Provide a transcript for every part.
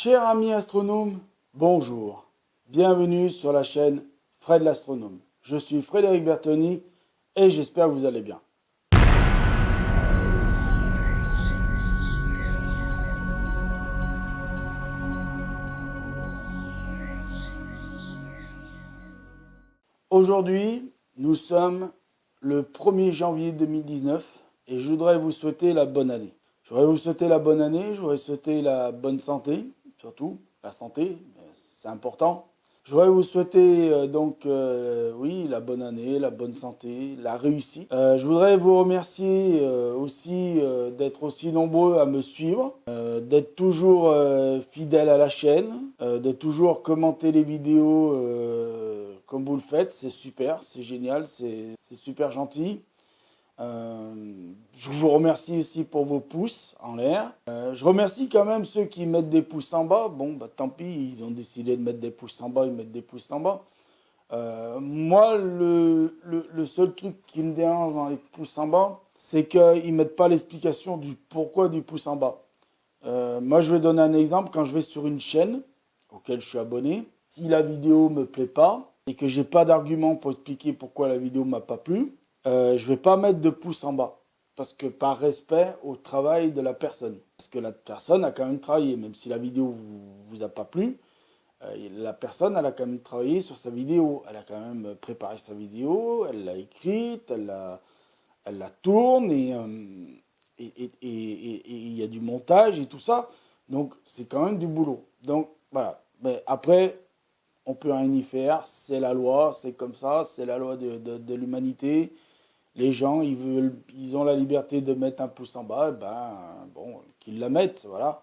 Chers amis astronomes, bonjour. Bienvenue sur la chaîne Fred l'astronome. Je suis Frédéric Bertoni et j'espère que vous allez bien. Aujourd'hui, nous sommes le 1er janvier 2019 et je voudrais vous souhaiter la bonne année. Je voudrais vous souhaiter la bonne année, je voudrais souhaiter la bonne santé, surtout la santé, c'est important. Je voudrais vous souhaiter oui, la bonne année, la bonne santé, la réussite. Je voudrais vous remercier aussi d'être aussi nombreux à me suivre, d'être toujours fidèles à la chaîne, de toujours commenter les vidéos comme vous le faites. C'est super, c'est génial, c'est super gentil. Je vous remercie aussi pour vos pouces en l'air. Je remercie quand même ceux qui mettent des pouces en bas. Bon, bah tant pis, ils ont décidé de mettre des pouces en bas, ils mettent des pouces en bas. Moi, le seul truc qui me dérange dans les pouces en bas, c'est qu'ils ne mettent pas l'explication du pourquoi du pouce en bas. Moi, je vais donner un exemple. Quand je vais sur une chaîne auquel je suis abonné, si la vidéo ne me plaît pas et que j'ai pas d'argument pour expliquer pourquoi la vidéo ne m'a pas plu, je ne vais pas mettre de pouce en bas, parce que par respect au travail de la personne. Parce que la personne a quand même travaillé, même si la vidéo vous a pas plu, la personne elle a quand même travaillé sur sa vidéo, elle a quand même préparé sa vidéo, elle l'a écrite, elle la tourne et il y a du montage et tout ça, donc c'est quand même du boulot. Donc voilà, mais après on peut rien y faire, c'est la loi, c'est comme ça, c'est la loi de l'humanité. Les gens, ils ont la liberté de mettre un pouce en bas, bon, qu'ils la mettent, voilà.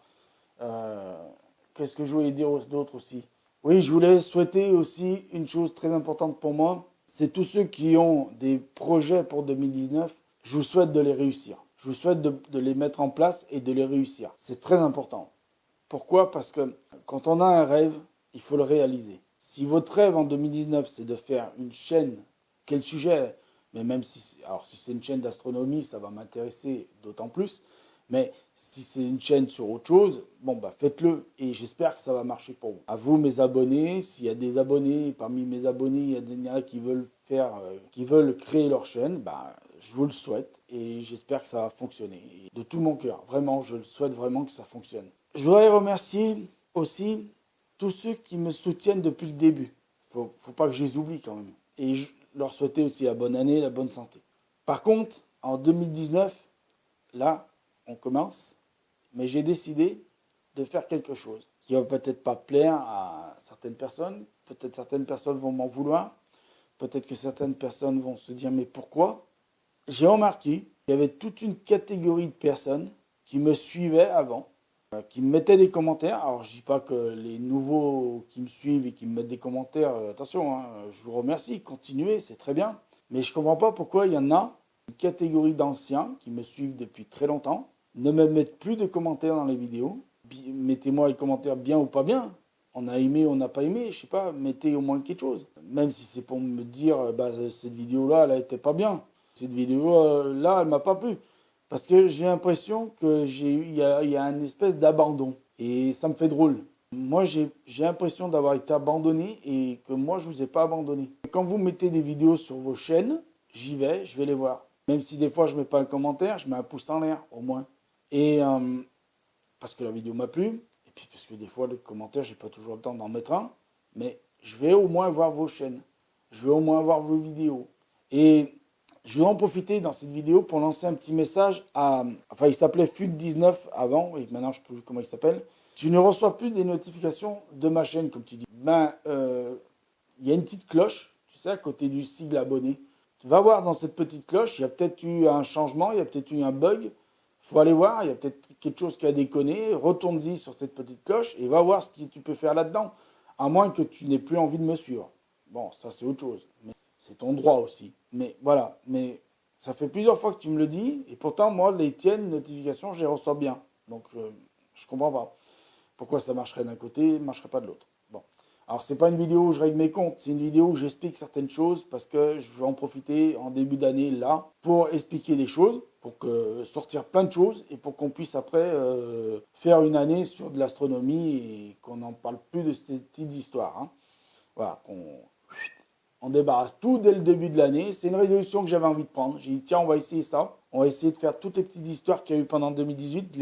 Qu'est-ce que je voulais dire d'autre aussi? Oui, je voulais souhaiter aussi une chose très importante pour moi, c'est tous ceux qui ont des projets pour 2019, je vous souhaite de les réussir. Je vous souhaite de les mettre en place et de les réussir. C'est très important. Pourquoi? Parce que quand on a un rêve, il faut le réaliser. Si votre rêve en 2019, c'est de faire une chaîne, quel sujet? Mais même si c'est une chaîne d'astronomie, ça va m'intéresser d'autant plus. Mais si c'est une chaîne sur autre chose, bon bah faites-le et j'espère que ça va marcher pour vous. À vous mes abonnés, s'il y a des abonnés, parmi mes abonnés, il y a des gens qui veulent créer leur chaîne, je vous le souhaite et j'espère que ça va fonctionner. Et de tout mon cœur, vraiment, je le souhaite vraiment que ça fonctionne. Je voudrais remercier aussi tous ceux qui me soutiennent depuis le début. Faut pas que je les oublie quand même. Et je leur souhaiter aussi la bonne année, la bonne santé. Par contre, en 2019, là, on commence, mais j'ai décidé de faire quelque chose qui va peut-être pas plaire à certaines personnes, peut-être certaines personnes vont m'en vouloir, peut-être que certaines personnes vont se dire mais pourquoi? J'ai remarqué qu'il y avait toute une catégorie de personnes qui me suivaient avant, qui me mettaient des commentaires. Alors je dis pas que les nouveaux qui me suivent et qui me mettent des commentaires, attention, hein, je vous remercie, continuez, c'est très bien. Mais je comprends pas pourquoi il y en a une catégorie d'anciens qui me suivent depuis très longtemps, ne me mettent plus de commentaires dans les vidéos. Mettez-moi les commentaires bien ou pas bien. On a aimé, on n'a pas aimé, je sais pas, mettez au moins quelque chose. Même si c'est pour me dire, cette vidéo-là, elle n'était pas bien. Cette vidéo-là, elle m'a pas plu. Parce que j'ai l'impression qu'il y a une espèce d'abandon. Et ça me fait drôle. Moi, j'ai l'impression d'avoir été abandonné et que moi, je ne vous ai pas abandonné. Quand vous mettez des vidéos sur vos chaînes, j'y vais, je vais les voir. Même si des fois, je ne mets pas un commentaire, je mets un pouce en l'air, au moins. Et parce que la vidéo m'a plu. Et puis parce que des fois, les commentaires, j'ai pas toujours le temps d'en mettre un. Mais je vais au moins voir vos chaînes. Je vais au moins voir vos vidéos. Et je vais en profiter dans cette vidéo pour lancer un petit message à... Enfin, il s'appelait FUT19 avant, et maintenant je ne sais plus comment il s'appelle. Tu ne reçois plus des notifications de ma chaîne, comme tu dis. Il y a une petite cloche, tu sais, à côté du sigle abonné. Tu vas voir dans cette petite cloche, il y a peut-être eu un changement, il y a peut-être eu un bug. Il faut aller voir, il y a peut-être quelque chose qui a déconné. Retourne-y sur cette petite cloche et va voir ce que tu peux faire là-dedans. À moins que tu n'aies plus envie de me suivre. Bon, ça c'est autre chose. Mais c'est ton droit aussi. Mais voilà, mais ça fait plusieurs fois que tu me le dis, et pourtant, moi, les tiennes notifications, je les reçois bien. Donc, je comprends pas. Pourquoi ça marcherait d'un côté, ne marcherait pas de l'autre. Bon. Alors, c'est pas une vidéo où je règle mes comptes, c'est une vidéo où j'explique certaines choses parce que je vais en profiter en début d'année là pour expliquer des choses, pour que sortir plein de choses et pour qu'on puisse après faire une année sur de l'astronomie et qu'on n'en parle plus de ces petites histoires. Hein. Voilà, on débarrasse tout dès le début de l'année. C'est une résolution que j'avais envie de prendre. J'ai dit, tiens, on va essayer ça. On va essayer de faire toutes les petites histoires qu'il y a eu pendant 2018,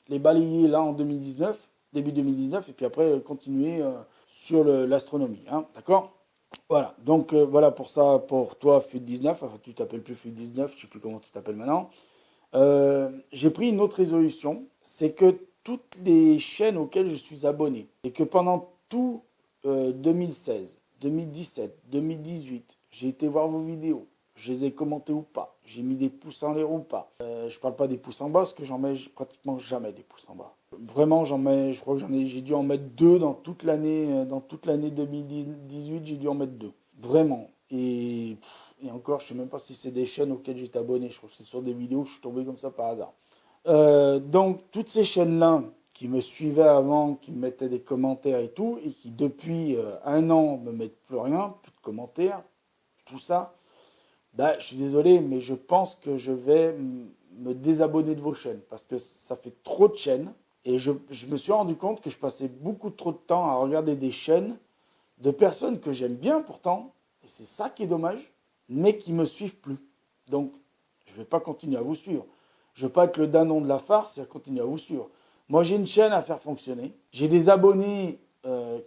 les balayer là en 2019, début 2019, et puis après continuer sur l'astronomie. Hein, d'accord. Voilà, donc voilà pour ça, pour toi, FUT19, enfin tu t'appelles plus FUT19, je ne sais plus comment tu t'appelles maintenant. J'ai pris une autre résolution, c'est que toutes les chaînes auxquelles je suis abonné, et que pendant tout 2016, 2017, 2018, j'ai été voir vos vidéos, je les ai commentées ou pas, j'ai mis des pouces en l'air ou pas. Je parle pas des pouces en bas, parce que j'en mets pratiquement jamais des pouces en bas. Vraiment, je crois que j'ai dû en mettre deux dans toute l'année 2018, j'ai dû en mettre deux. Vraiment. Et encore, je sais même pas si c'est des chaînes auxquelles j'étais abonné. Je crois que c'est sur des vidéos que je suis tombé comme ça par hasard. Donc, toutes ces chaînes-là qui me suivaient avant, qui me mettaient des commentaires et tout, et qui depuis un an me mettent plus rien, plus de commentaires, tout ça, bah, je suis désolé, mais je pense que je vais me désabonner de vos chaînes parce que ça fait trop de chaînes. Et je me suis rendu compte que je passais beaucoup trop de temps à regarder des chaînes de personnes que j'aime bien pourtant, et c'est ça qui est dommage, mais qui ne me suivent plus. Donc, je ne vais pas continuer à vous suivre. Je ne veux pas être le dindon de la farce et à continuer à vous suivre. Moi, j'ai une chaîne à faire fonctionner. J'ai des abonnés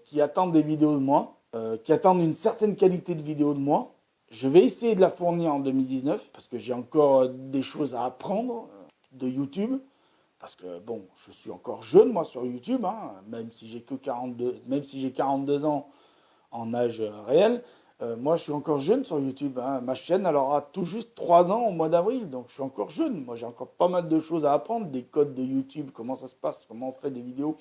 qui attendent des vidéos de moi, qui attendent une certaine qualité de vidéo de moi. Je vais essayer de la fournir en 2019 parce que j'ai encore des choses à apprendre de YouTube. Parce que bon, je suis encore jeune moi sur YouTube, hein, même si j'ai que 42, même si j'ai 42 ans en âge réel, moi je suis encore jeune sur YouTube. Hein. Ma chaîne elle aura tout juste 3 ans au mois d'avril, donc je suis encore jeune. Moi j'ai encore pas mal de choses à apprendre, des codes de YouTube, comment ça se passe, comment on fait des vidéos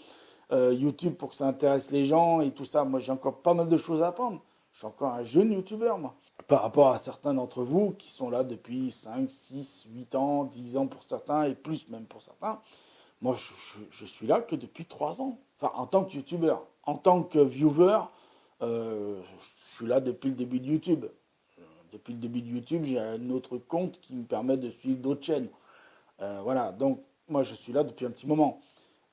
YouTube pour que ça intéresse les gens et tout ça. Moi j'ai encore pas mal de choses à apprendre. Je suis encore un jeune YouTuber moi. Par rapport à certains d'entre vous qui sont là depuis 5, 6, 8 ans, 10 ans pour certains et plus même pour certains. Moi, je suis là que depuis 3 ans. Enfin, en tant que YouTuber. En tant que viewer, je suis là depuis le début de YouTube. Depuis le début de YouTube, j'ai un autre compte qui me permet de suivre d'autres chaînes. Voilà, donc moi, je suis là depuis un petit moment.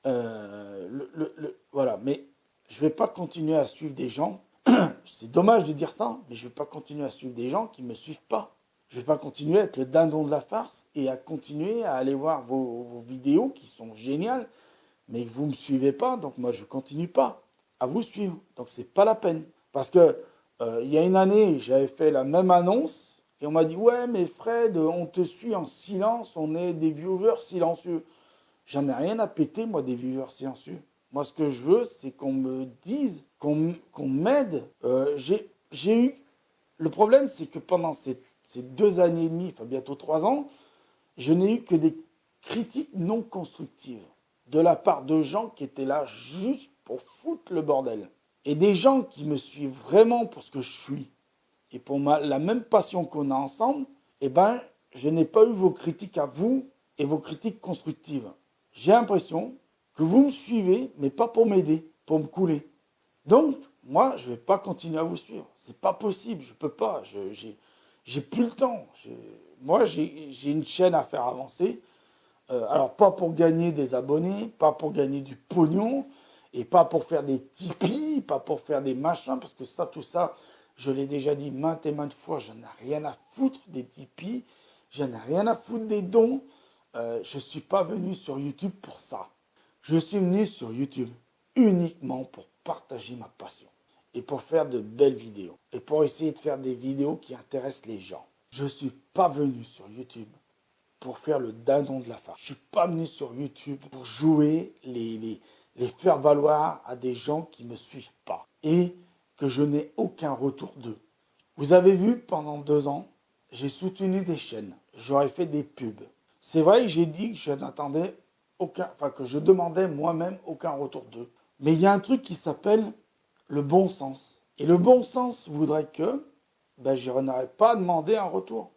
Voilà, mais je ne vais pas continuer à suivre des gens. C'est dommage de dire ça, mais je ne vais pas continuer à suivre des gens qui ne me suivent pas. Je ne vais pas continuer à être le dindon de la farce et à continuer à aller voir vos vidéos qui sont géniales, mais que vous ne me suivez pas, donc moi je ne continue pas à vous suivre. Donc c'est pas la peine. Parce que il y a une année, j'avais fait la même annonce et on m'a dit ouais mais Fred, on te suit en silence, on est des viewers silencieux. J'en ai rien à péter moi des viewers silencieux. Moi ce que je veux c'est qu'on me dise, qu'on m'aide. J'ai eu le problème c'est que pendant ces 2 années et demie, enfin bientôt 3 ans, je n'ai eu que des critiques non constructives de la part de gens qui étaient là juste pour foutre le bordel. Et des gens qui me suivent vraiment pour ce que je suis et pour la même passion qu'on a ensemble, eh ben, je n'ai pas eu vos critiques à vous et vos critiques constructives. J'ai l'impression que vous me suivez, mais pas pour m'aider, pour me couler. Donc, moi, je ne vais pas continuer à vous suivre. C'est pas possible, je ne peux pas. J'ai plus le temps. Moi, j'ai une chaîne à faire avancer. Alors, pas pour gagner des abonnés, pas pour gagner du pognon, et pas pour faire des Tipeee, pas pour faire des machins, parce que ça, tout ça, je l'ai déjà dit maintes et maintes fois, j'en ai rien à foutre des Tipeee, j'en ai rien à foutre des dons. Je ne suis pas venu sur YouTube pour ça. Je suis venu sur YouTube uniquement pour partager ma passion et pour faire de belles vidéos et pour essayer de faire des vidéos qui intéressent les gens. Je ne suis pas venu sur YouTube pour faire le dindon de la farce. Je ne suis pas venu sur YouTube pour jouer les faire valoir à des gens qui ne me suivent pas et que je n'ai aucun retour d'eux. Vous avez vu, pendant 2 ans, j'ai soutenu des chaînes, j'aurais fait des pubs. C'est vrai que j'ai dit que je n'attendais que je demandais moi-même aucun retour d'eux. Mais il y a un truc qui s'appelle le bon sens. Et le bon sens voudrait que je n'aurais pas demandé un retour.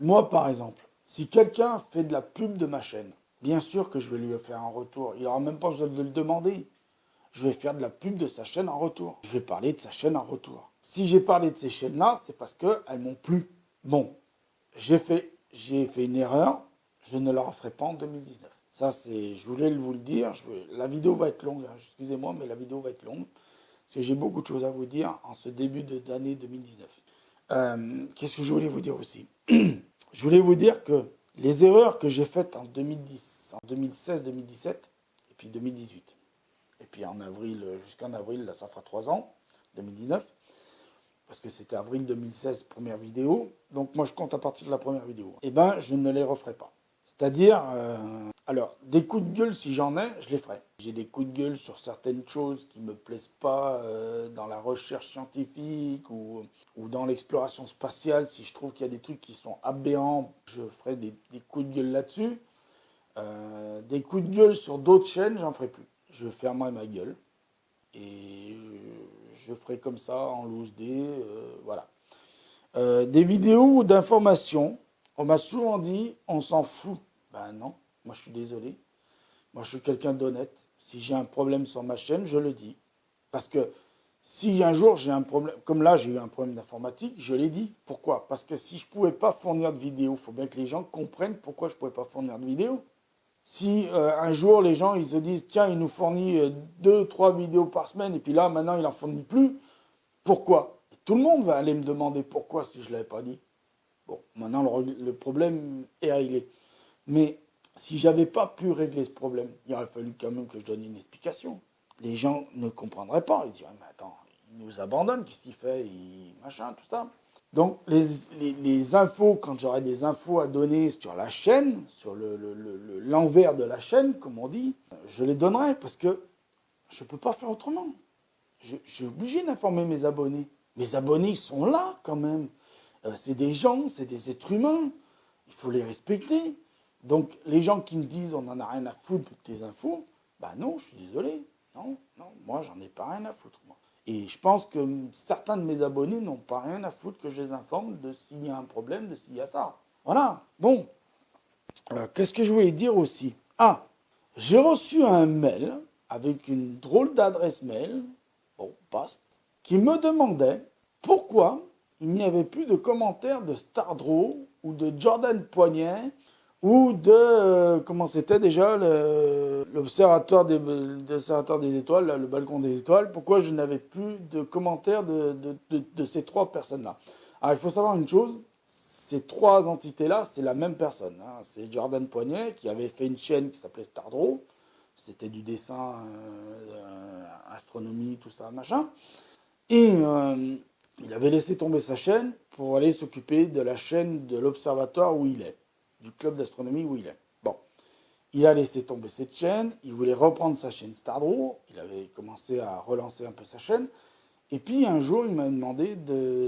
Moi, par exemple, si quelqu'un fait de la pub de ma chaîne, bien sûr que je vais lui faire un retour. Il n'aura même pas besoin de le demander. je vais faire de la pub de sa chaîne en retour. Je vais parler de sa chaîne en retour. Si j'ai parlé de ces chaînes-là, c'est parce qu'elles m'ont plu. Bon, j'ai fait une erreur, je ne la referai pas en 2019. Ça, je voulais vous le dire. La vidéo va être longue, hein, excusez-moi, mais la vidéo va être longue. Parce que j'ai beaucoup de choses à vous dire en ce début d'année 2019. Qu'est-ce que je voulais vous dire aussi? Je voulais vous dire que les erreurs que j'ai faites en 2010, en 2016, 2017 et puis 2018, et puis en avril, jusqu'en avril, là ça fera 3 ans, 2019, parce que c'était avril 2016, première vidéo, donc moi je compte à partir de la première vidéo. Eh ben, je ne les referai pas. C'est-à-dire, alors, des coups de gueule, si j'en ai, je les ferai. J'ai des coups de gueule sur certaines choses qui ne me plaisent pas dans la recherche scientifique ou dans l'exploration spatiale. Si je trouve qu'il y a des trucs qui sont aberrants, je ferai des coups de gueule là-dessus. Des coups de gueule sur d'autres chaînes, j'en ferai plus. Je fermerai ma gueule et je ferai comme ça en loose day, voilà. Des vidéos d'information, on m'a souvent dit, on s'en fout. Ben non, moi je suis désolé. Moi je suis quelqu'un d'honnête. Si j'ai un problème sur ma chaîne, je le dis. Parce que si un jour j'ai un problème, comme là j'ai eu un problème d'informatique, je l'ai dit. Pourquoi? Parce que si je ne pouvais pas fournir de vidéos, il faut bien que les gens comprennent pourquoi je ne pouvais pas fournir de vidéos. Si un jour les gens ils se disent, tiens, il nous fournit 2-3 vidéos par semaine, et puis là maintenant il n'en fournit plus, pourquoi? Tout le monde va aller me demander pourquoi si je ne l'avais pas dit. Bon, maintenant le problème est réglé. Mais si j'avais pas pu régler ce problème, il aurait fallu quand même que je donne une explication. Les gens ne comprendraient pas. Ils diraient, mais attends, il nous abandonne, qu'est-ce qu'il fait, machin, tout ça. Donc les infos, quand j'aurai des infos à donner sur la chaîne, sur l'envers de la chaîne, comme on dit, je les donnerai parce que je ne peux pas faire autrement. Je suis obligé d'informer mes abonnés. Mes abonnés sont là quand même. C'est des gens, c'est des êtres humains. Il faut les respecter. Donc les gens qui me disent on n'en a rien à foutre de tes infos, bah non, je suis désolé. Non, moi j'en ai pas rien à foutre. Moi. Et je pense que certains de mes abonnés n'ont pas rien à foutre que je les informe de s'il y a un problème, de s'il y a ça. Voilà. Bon. Qu'est-ce que je voulais dire aussi? Ah, j'ai reçu un mail avec une drôle d'adresse mail, bon, poste, qui me demandait pourquoi il n'y avait plus de commentaires de Stardraw ou de Jordan Poignet ou de, comment c'était déjà, l'observatoire des étoiles, là, le balcon des étoiles, pourquoi je n'avais plus de commentaires de ces trois personnes-là. Alors il faut savoir une chose, ces trois entités-là, c'est la même personne. Hein. C'est Jordan Poignet qui avait fait une chaîne qui s'appelait Stardraw, c'était du dessin, astronomie, tout ça, machin. Et il avait laissé tomber sa chaîne pour aller s'occuper de la chaîne de l'observatoire où il est, du club d'astronomie où il est. Bon, il a laissé tomber cette chaîne, il voulait reprendre sa chaîne Stardraw, il avait commencé à relancer un peu sa chaîne, et puis un jour il m'a demandé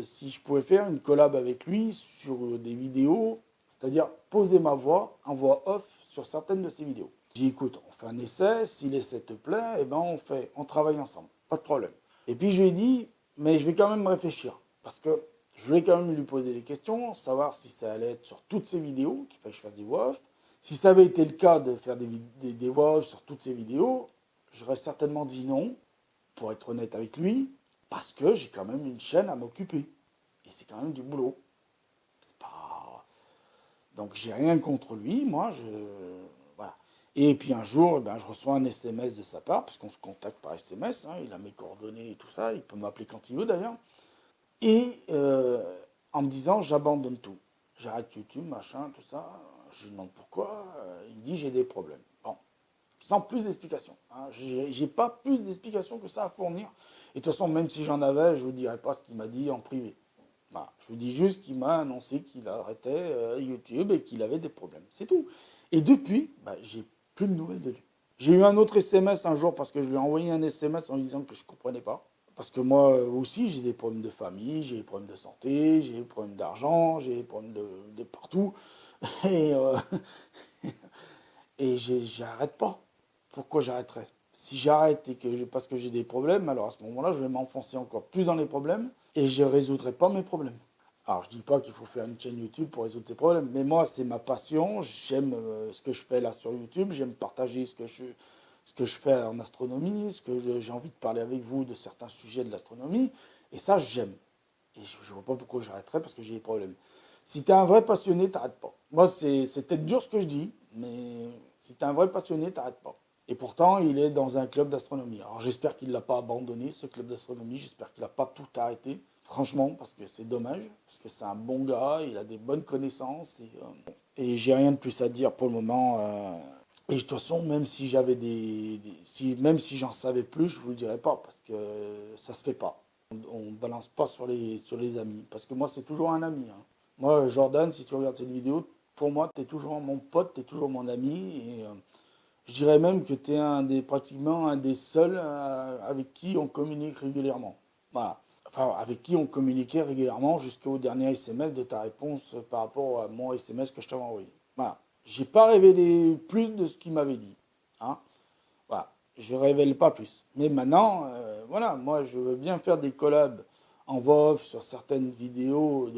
si je pouvais faire une collab avec lui sur des vidéos, c'est-à-dire poser ma voix en voix off sur certaines de ses vidéos. J'ai dit écoute, on fait un essai, si l'essai te plaît, eh ben on travaille ensemble, pas de problème. Et puis je lui ai dit, mais je vais quand même réfléchir, parce que je voulais quand même lui poser des questions, savoir si ça allait être sur toutes ces vidéos, qu'il fallait que je fasse des voix off. Si ça avait été le cas de faire des voix off sur toutes ces vidéos, j'aurais certainement dit non, pour être honnête avec lui, parce que j'ai quand même une chaîne à m'occuper. Et c'est quand même du boulot. C'est pas... Donc j'ai rien contre lui, moi, voilà. Et puis un jour, ben, je reçois un SMS de sa part, parce qu'on se contacte par SMS, hein, il a mes coordonnées et tout ça, il peut m'appeler quand il veut d'ailleurs. Et en me disant, j'abandonne tout. J'arrête YouTube, machin, tout ça. Je lui demande pourquoi. Il me dit, j'ai des problèmes. Bon, sans plus d'explications. Hein. J'ai pas plus d'explications que ça à fournir. Et de toute façon, même si j'en avais, je ne vous dirai pas ce qu'il m'a dit en privé. Voilà. Je vous dis juste qu'il m'a annoncé qu'il arrêtait YouTube et qu'il avait des problèmes. C'est tout. Et depuis, j'ai plus de nouvelles de lui. J'ai eu un autre SMS un jour parce que je lui ai envoyé un SMS en lui disant que je ne comprenais pas. Parce que moi aussi, j'ai des problèmes de famille, j'ai des problèmes de santé, j'ai des problèmes d'argent, j'ai des problèmes de partout. Et, et j'arrête pas. Pourquoi j'arrêterais? Si j'arrête parce que j'ai des problèmes, alors à ce moment-là, je vais m'enfoncer encore plus dans les problèmes et je ne résoudrai pas mes problèmes. Alors, je ne dis pas qu'il faut faire une chaîne YouTube pour résoudre ses problèmes, mais moi, c'est ma passion. J'aime ce que je fais là sur YouTube, j'aime partager ce ce que je fais en astronomie, j'ai envie de parler avec vous de certains sujets de l'astronomie. Et ça, j'aime. Et je ne vois pas pourquoi j'arrêterais parce que j'ai des problèmes. Si tu es un vrai passionné, t'arrêtes pas. Moi, c'est peut-être dur ce que je dis, mais si tu es un vrai passionné, t'arrêtes pas. Et pourtant, il est dans un club d'astronomie. Alors j'espère qu'il ne l'a pas abandonné, ce club d'astronomie. J'espère qu'il n'a pas tout arrêté. Franchement, parce que c'est dommage. Parce que c'est un bon gars, il a des bonnes connaissances. Et j'ai rien de plus à dire pour le moment. Et de toute façon, même si j'avais même si j'en savais plus, je ne vous le dirais pas. Parce que ça ne se fait pas. On ne balance pas sur les amis. Parce que moi, c'est toujours un ami. Hein. Moi, Jordan, si tu regardes cette vidéo, pour moi, tu es toujours mon pote, tu es toujours mon ami. Et je dirais même que tu es pratiquement un des seuls avec qui on communique régulièrement. Voilà. Enfin, avec qui on communiquait régulièrement jusqu'au dernier SMS de ta réponse par rapport à mon SMS que je t'avais envoyé. Voilà. J'ai pas révélé plus de ce qu'il m'avait dit. Hein. Voilà. Je ne révèle pas plus. Mais maintenant, voilà, moi, je veux bien faire des collabs en voix off sur certaines vidéos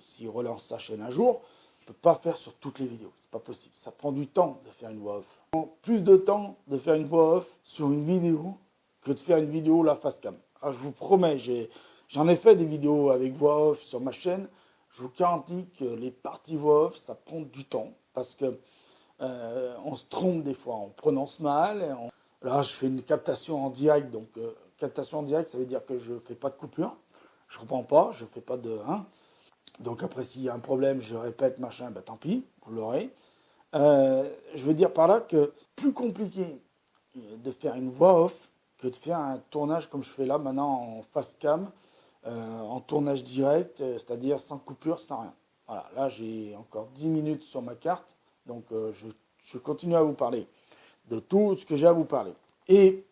s'il relance sa chaîne un jour. Je ne peux pas faire sur toutes les vidéos, c'est pas possible. Ça prend du temps de faire une voix off. Ça prend plus de temps de faire une voix off sur une vidéo que de faire une vidéo la face cam. Alors, je vous promets, j'en ai fait des vidéos avec voix off sur ma chaîne. Je vous garantis que les parties voix off, ça prend du temps parce que on se trompe des fois, on prononce mal. Là, je fais une captation en direct, donc captation en direct, ça veut dire que je ne fais pas de coupure. Je ne reprends pas, je ne fais pas de... Hein. Donc après, s'il y a un problème, je répète, machin, ben tant pis, vous l'aurez. Je veux dire par là que plus compliqué de faire une voix off que de faire un tournage comme je fais là maintenant en face cam, en tournage direct, c'est-à-dire sans coupure, sans rien. Voilà, là j'ai encore 10 minutes sur ma carte, donc je continue à vous parler de tout ce que j'ai à vous parler. Et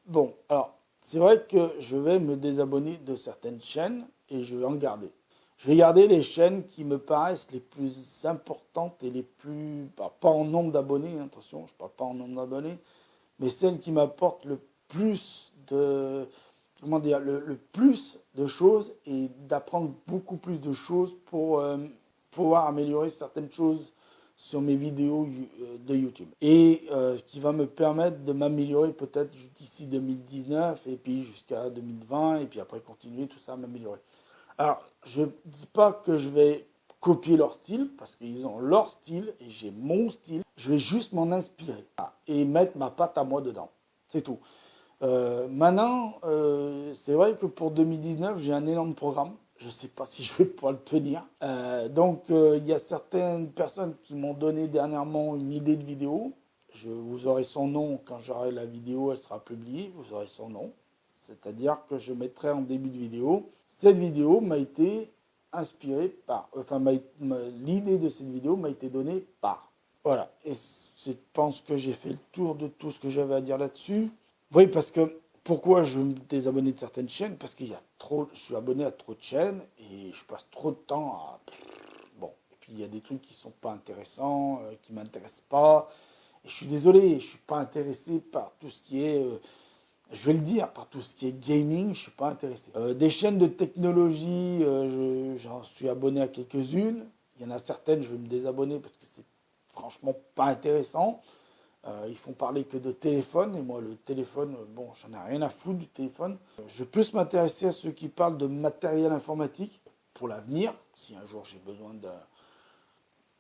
bon, alors c'est vrai que je vais me désabonner de certaines chaînes et je vais en garder. Je vais garder les chaînes qui me paraissent les plus importantes et les plus... pas en nombre d'abonnés, attention, je ne parle pas en nombre d'abonnés, mais celles qui m'apportent le plus de... comment dire, le plus de choses et d'apprendre beaucoup plus de choses pour pouvoir améliorer certaines choses sur mes vidéos de YouTube. Et qui va me permettre de m'améliorer peut-être d'ici 2019 et puis jusqu'à 2020 et puis après continuer tout ça à m'améliorer. Alors, je ne dis pas que je vais copier leur style, parce qu'ils ont leur style et j'ai mon style. Je vais juste m'en inspirer et mettre ma patte à moi dedans. C'est tout. Maintenant, c'est vrai que pour 2019, j'ai un énorme programme. Je ne sais pas si je vais pouvoir le tenir. Donc, il y a certaines personnes qui m'ont donné dernièrement une idée de vidéo. Vous aurez son nom quand j'aurai la vidéo, elle sera publiée. Vous aurez son nom. C'est-à-dire que je mettrai en début de vidéo. Cette vidéo m'a été inspirée par... Enfin, l'idée de cette vidéo m'a été donnée par... Voilà. Et je pense que j'ai fait le tour de tout ce que j'avais à dire là-dessus. Oui, parce que... Pourquoi je me désabonner de certaines chaînes? Parce qu'il y a trop... Je suis abonné à trop de chaînes et je passe trop de temps à... Bon. Et puis, il y a des trucs qui ne sont pas intéressants, qui ne m'intéressent pas. Et je suis désolé, je ne suis pas intéressé par tout ce qui est... je vais le dire, par tout ce qui est gaming, je ne suis pas intéressé. Des chaînes de technologie, j'en suis abonné à quelques-unes. Il y en a certaines, je vais me désabonner parce que c'est franchement pas intéressant. Ils font parler que de téléphone, et moi le téléphone, bon, j'en ai rien à foutre du téléphone. Je vais plus m'intéresser à ceux qui parlent de matériel informatique pour l'avenir, si un jour j'ai besoin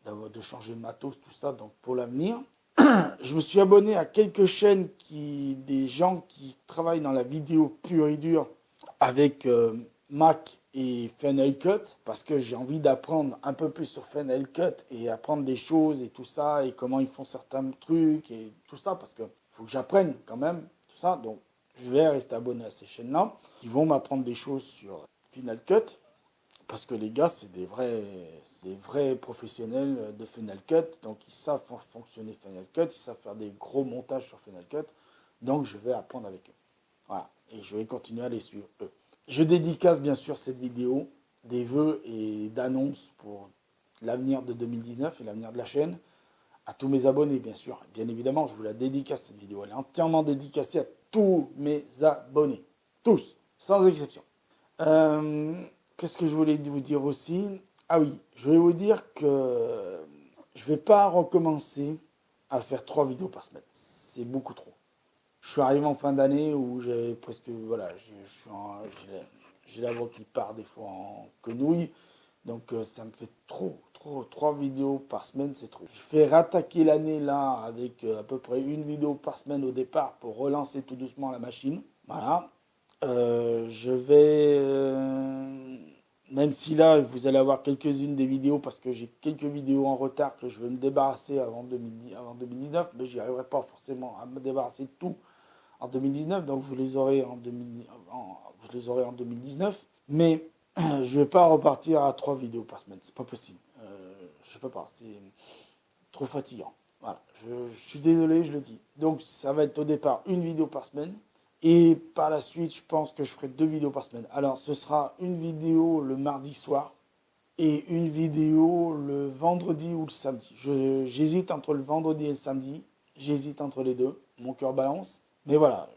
de changer de matos, tout ça, donc pour l'avenir. Je me suis abonné à quelques chaînes des gens qui travaillent dans la vidéo pure et dure avec Mac et Final Cut parce que j'ai envie d'apprendre un peu plus sur Final Cut et apprendre des choses et tout ça et comment ils font certains trucs et tout ça parce qu'il faut que j'apprenne quand même tout ça. Donc je vais rester abonné à ces chaînes-là qui vont m'apprendre des choses sur Final Cut. Parce que les gars, c'est des vrais professionnels de Final Cut. Donc, ils savent fonctionner Final Cut. Ils savent faire des gros montages sur Final Cut. Donc, je vais apprendre avec eux. Voilà. Et je vais continuer à les suivre, eux. Je dédicace, bien sûr, cette vidéo des vœux et d'annonces pour l'avenir de 2019 et l'avenir de la chaîne à tous mes abonnés, bien sûr. Bien évidemment, je vous la dédicace, cette vidéo. Elle est entièrement dédicacée à tous mes abonnés. Tous, sans exception. Qu'est-ce que je voulais vous dire aussi? Ah oui, je voulais vous dire que je ne vais pas recommencer à faire 3 vidéos par semaine. c'est beaucoup trop. Je suis arrivé en fin d'année où j'avais presque, voilà, j'ai la voix qui part des fois en quenouille. Donc ça me fait trop. 3 vidéos par semaine, c'est trop. Je fais rattaquer l'année là avec à peu près une vidéo par semaine au départ pour relancer tout doucement la machine. Voilà. Je vais, même si là vous allez avoir quelques-unes des vidéos parce que j'ai quelques vidéos en retard que je veux me débarrasser avant 2019, mais j'y arriverai pas forcément à me débarrasser de tout en 2019, donc vous les aurez en 2019. Mais je vais pas repartir à 3 vidéos par semaine, c'est pas possible. Je peux pas, c'est trop fatigant. Voilà, je suis désolé, je le dis. Donc ça va être au départ une vidéo par semaine. Et par la suite, je pense que je ferai 2 vidéos par semaine. Alors ce sera une vidéo le mardi soir et une vidéo le vendredi ou le samedi. J'hésite entre le vendredi et le samedi. J'hésite entre les deux. Mon cœur balance. Mais voilà,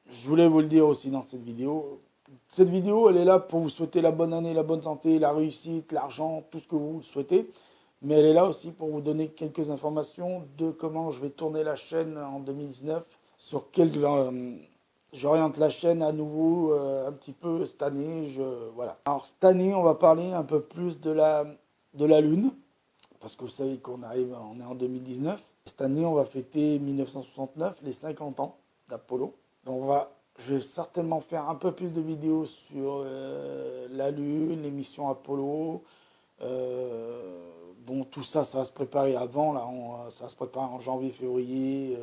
je voulais vous le dire aussi dans cette vidéo. Cette vidéo, elle est là pour vous souhaiter la bonne année, la bonne santé, la réussite, l'argent, tout ce que vous souhaitez. Mais elle est là aussi pour vous donner quelques informations de comment je vais tourner la chaîne en 2019, sur quel... j'oriente la chaîne à nouveau un petit peu cette année. Voilà. Alors cette année, on va parler un peu plus de la Lune, parce que vous savez qu'on est en 2019. Cette année, on va fêter 1969, les 50 ans d'Apollo. Donc je vais certainement faire un peu plus de vidéos sur la Lune, les missions Apollo. Bon, tout ça, ça va se préparer avant. Là, ça va se préparer en janvier, février,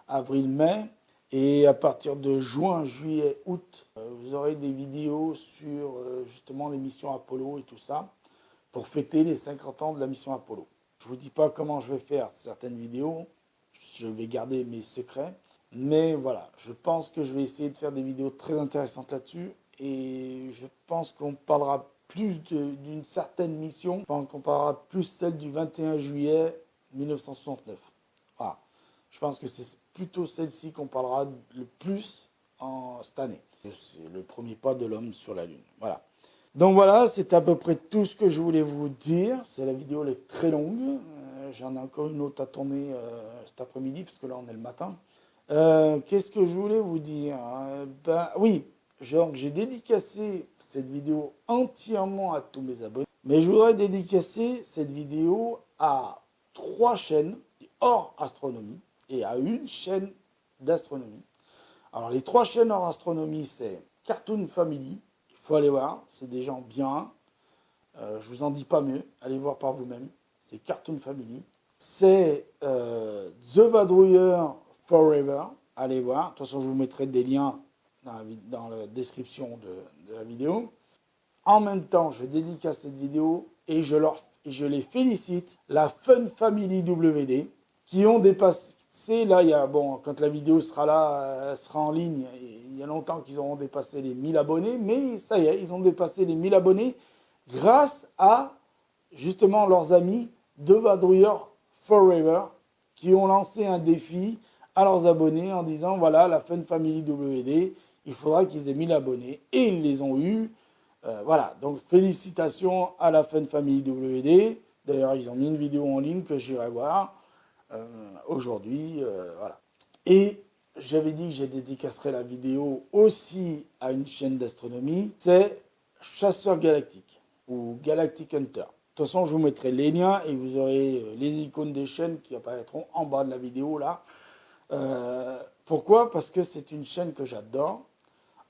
avril, mai. Et à partir de juin, juillet, août, vous aurez des vidéos sur justement les missions Apollo et tout ça, pour fêter les 50 ans de la mission Apollo. Je ne vous dis pas comment je vais faire certaines vidéos, je vais garder mes secrets, mais voilà, je pense que je vais essayer de faire des vidéos très intéressantes là-dessus, et je pense qu'on parlera plus d'une certaine mission, je pense qu'on parlera plus celle du 21 juillet 1969. Voilà. Je pense que c'est plutôt celle-ci qu'on parlera le plus cette année. C'est le premier pas de l'homme sur la Lune. Voilà. Donc voilà, c'est à peu près tout ce que je voulais vous dire. La vidéo elle est très longue. J'en ai encore une autre à tourner cet après-midi, parce que là on est le matin. Qu'est-ce que je voulais vous dire? Oui, j'ai dédicacé cette vidéo entièrement à tous mes abonnés. Mais je voudrais dédicacer cette vidéo à 3 chaînes hors astronomie et à une chaîne d'astronomie. Alors les 3 chaînes hors astronomie, c'est Cartoon Family, il faut aller voir, c'est des gens bien, je vous en dis pas mieux, allez voir par vous-même, c'est Cartoon Family. C'est The Vadrouilleur Forever, allez voir, de toute façon je vous mettrai des liens dans la description de la vidéo. En même temps, je dédicace cette vidéo et je les félicite, la Fun Family WD, qui ont dépassé, là, quand la vidéo sera là, elle sera en ligne, il y a longtemps qu'ils auront dépassé les 1000 abonnés, mais ça y est, ils ont dépassé les 1000 abonnés grâce à, justement, leurs amis de Vadrouilleur Forever, qui ont lancé un défi à leurs abonnés en disant, voilà, la Fun Family WD, il faudra qu'ils aient 1000 abonnés, et ils les ont eus. Voilà, donc félicitations à la Fun Family WD. D'ailleurs, ils ont mis une vidéo en ligne que j'irai voir aujourd'hui. Voilà. Et j'avais dit que j'ai dédicacerai la vidéo aussi à une chaîne d'astronomie. C'est Chasseur Galactique ou Galactic Hunter. De toute façon, je vous mettrai les liens et vous aurez les icônes des chaînes qui apparaîtront en bas de la vidéo là. Pourquoi? Parce que c'est une chaîne que j'adore.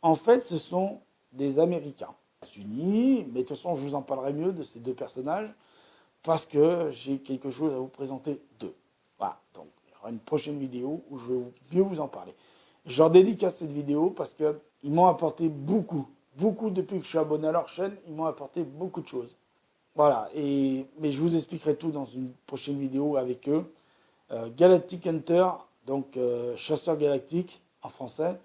En fait, ce sont des Américains unis, mais de toute façon, je vous en parlerai mieux de ces 2 personnages parce que j'ai quelque chose à vous présenter d'eux. Voilà, donc il y aura une prochaine vidéo où je vais mieux vous en parler. Je leur dédicace cette vidéo parce qu'ils m'ont apporté beaucoup depuis que je suis abonné à leur chaîne, ils m'ont apporté beaucoup de choses. Voilà, mais je vous expliquerai tout dans une prochaine vidéo avec eux. Galactic Hunter, donc Chasseur Galactique en français.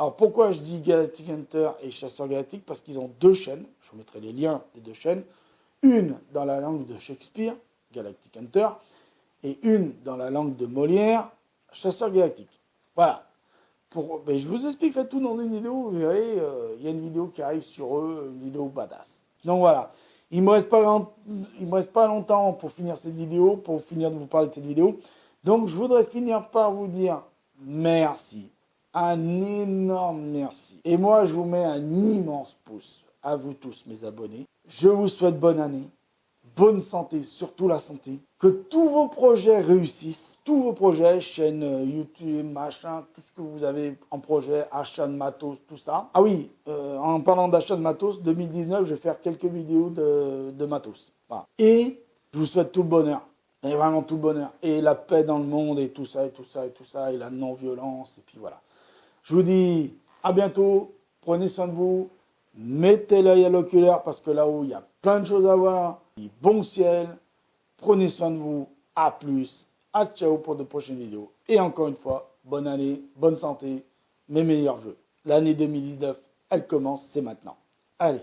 Alors pourquoi je dis Galactic Hunter et Chasseur Galactique? Parce qu'ils ont 2 chaînes, je vous mettrai les liens des 2 chaînes. Une dans la langue de Shakespeare, Galactic Hunter, et une dans la langue de Molière, Chasseur Galactique. Voilà. Je vous expliquerai tout dans une vidéo, vous verrez, il y a une vidéo qui arrive sur eux, une vidéo badass. Donc voilà, il ne me reste pas longtemps pour finir cette vidéo, pour finir de vous parler de cette vidéo. Donc, je voudrais finir par vous dire merci. Un énorme merci. Et moi, je vous mets un immense pouce à vous tous, mes abonnés. Je vous souhaite bonne année, bonne santé, surtout la santé. Que tous vos projets réussissent. Tous vos projets, chaîne YouTube, machin, tout ce que vous avez en projet, achat de matos, tout ça. Ah oui, en parlant d'achat de matos, 2019, je vais faire quelques vidéos de matos. Voilà. Et je vous souhaite tout le bonheur. Et vraiment tout le bonheur. Et la paix dans le monde et tout ça, et tout ça, et tout ça, et la non-violence. Et puis voilà. Je vous dis à bientôt. Prenez soin de vous. Mettez l'œil à l'oculaire parce que là-haut, il y a plein de choses à voir. Bon ciel. Prenez soin de vous. À plus. À ciao pour de prochaines vidéos. Et encore une fois, bonne année, bonne santé, mes meilleurs voeux. L'année 2019, elle commence, c'est maintenant. Allez.